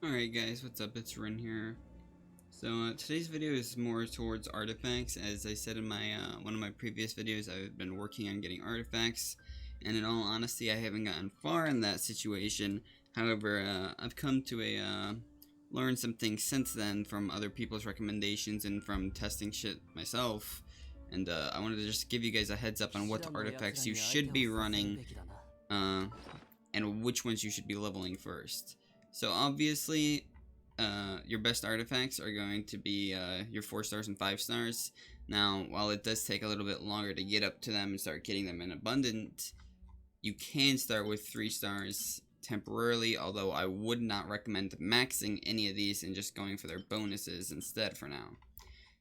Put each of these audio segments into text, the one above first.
Alright guys, what's up? It's Ren here. So today's video is more towards artifacts. As I said in my one of my previous videos, I've been working on getting artifacts, and in all honesty, I haven't gotten far in that situation. However, I've come to learn some things since then from other people's recommendations and from testing shit myself. And I wanted to just give you guys a heads up on what artifacts you should be running, and which ones you should be leveling first. So obviously, your best artifacts are going to be your 4 stars and 5 stars. Now, while it does take a little bit longer to get up to them and start getting them in abundant, you can start with 3 stars temporarily, although I would not recommend maxing any of these and just going for their bonuses instead for now.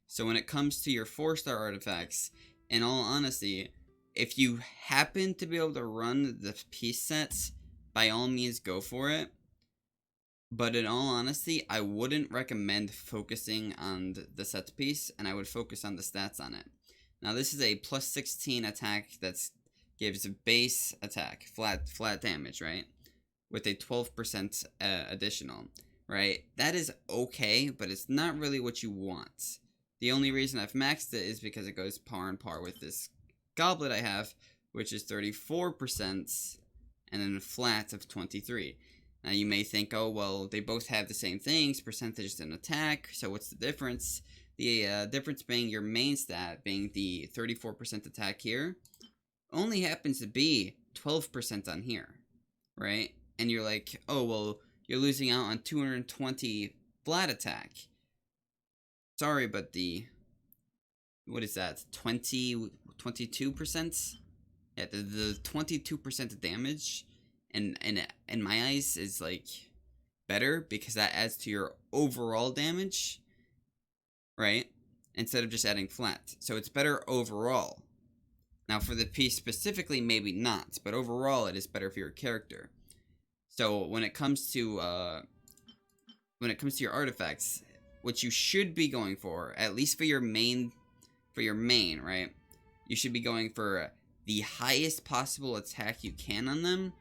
So when it comes to your 4-star artifacts, in all honesty, if you happen to be able to run the piece sets, by all means go for it. But in all honesty, I wouldn't recommend focusing on the set piece, and I would focus on the stats on it. Now this is a plus 16 attack that gives a base attack, flat damage, right? With a 12% additional, right? That is okay, but it's not really what you want. The only reason I've maxed it is because it goes par and par with this goblet I have, which is 34%, and then a flat of 23. Now you may think, oh well, they both have the same things, percentage and attack, so what's the difference? The difference being your main stat, being the 34% attack here, only happens to be 12% on here, right? And you're like, oh well, you're losing out on 220 flat attack. Sorry, but what is that, 22%? Yeah, the 22% damage in my eyes is like better, because that adds to your overall damage, right? Instead of just adding flat. So it's better overall. Now for the piece specifically, maybe not, but overall it is better for your character. So when it comes to your artifacts, what you should be going for, at least for your main, right? You should be going for the highest possible attack you can on them,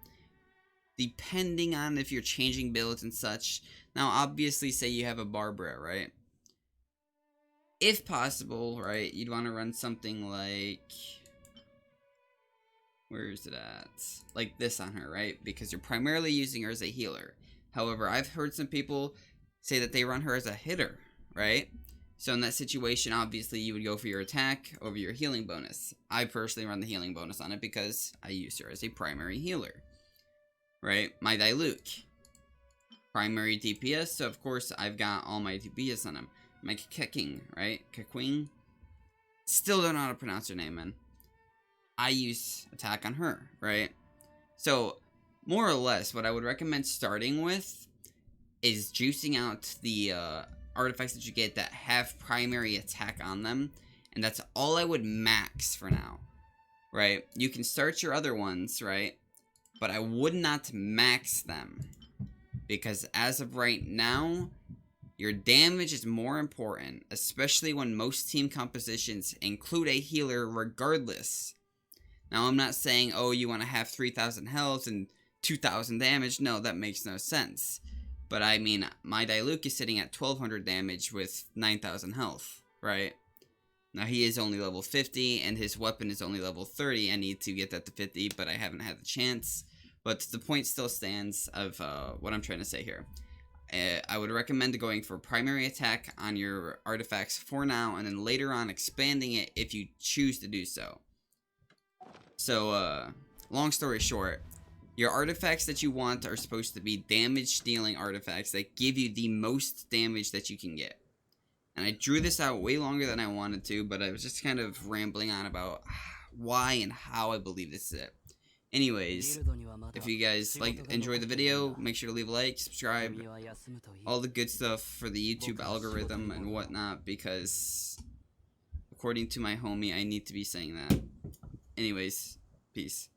depending on if you're changing builds and such. Now, obviously, say you have a Barbara, right? If possible, right, you'd want to run something like... where is it at? Like this on her, right? Because you're primarily using her as a healer. However, I've heard some people say that they run her as a hitter, right? So in that situation, obviously, you would go for your attack over your healing bonus. I personally run the healing bonus on it because I use her as a primary healer. Right, my Diluc, primary DPS, so of course I've got all my DPS on him. My Keking, right, Kequing, still don't know how to pronounce her name, man. I use attack on her, right? So, more or less, what I would recommend starting with is juicing out the artifacts that you get that have primary attack on them, and that's all I would max for now, right? You can start your other ones, right? But I would not max them, because as of right now, your damage is more important, especially when most team compositions include a healer regardless. Now, I'm not saying, oh, you want to have 3,000 health and 2,000 damage. No, that makes no sense. But I mean, my Diluc is sitting at 1,200 damage with 9,000 health, right? Now, he is only level 50, and his weapon is only level 30. I need to get that to 50, but I haven't had the chance. But the point still stands of what I'm trying to say here. I would recommend going for primary attack on your artifacts for now, and then later on expanding it if you choose to do so. So, long story short, your artifacts that you want are supposed to be damage-dealing artifacts that give you the most damage that you can get. And I drew this out way longer than I wanted to, but I was just kind of rambling on about why and how I believe this is it. Anyways, if you guys enjoy the video, make sure to leave a like, subscribe, all the good stuff for the YouTube algorithm and whatnot, because according to my homie, I need to be saying that. Anyways, peace.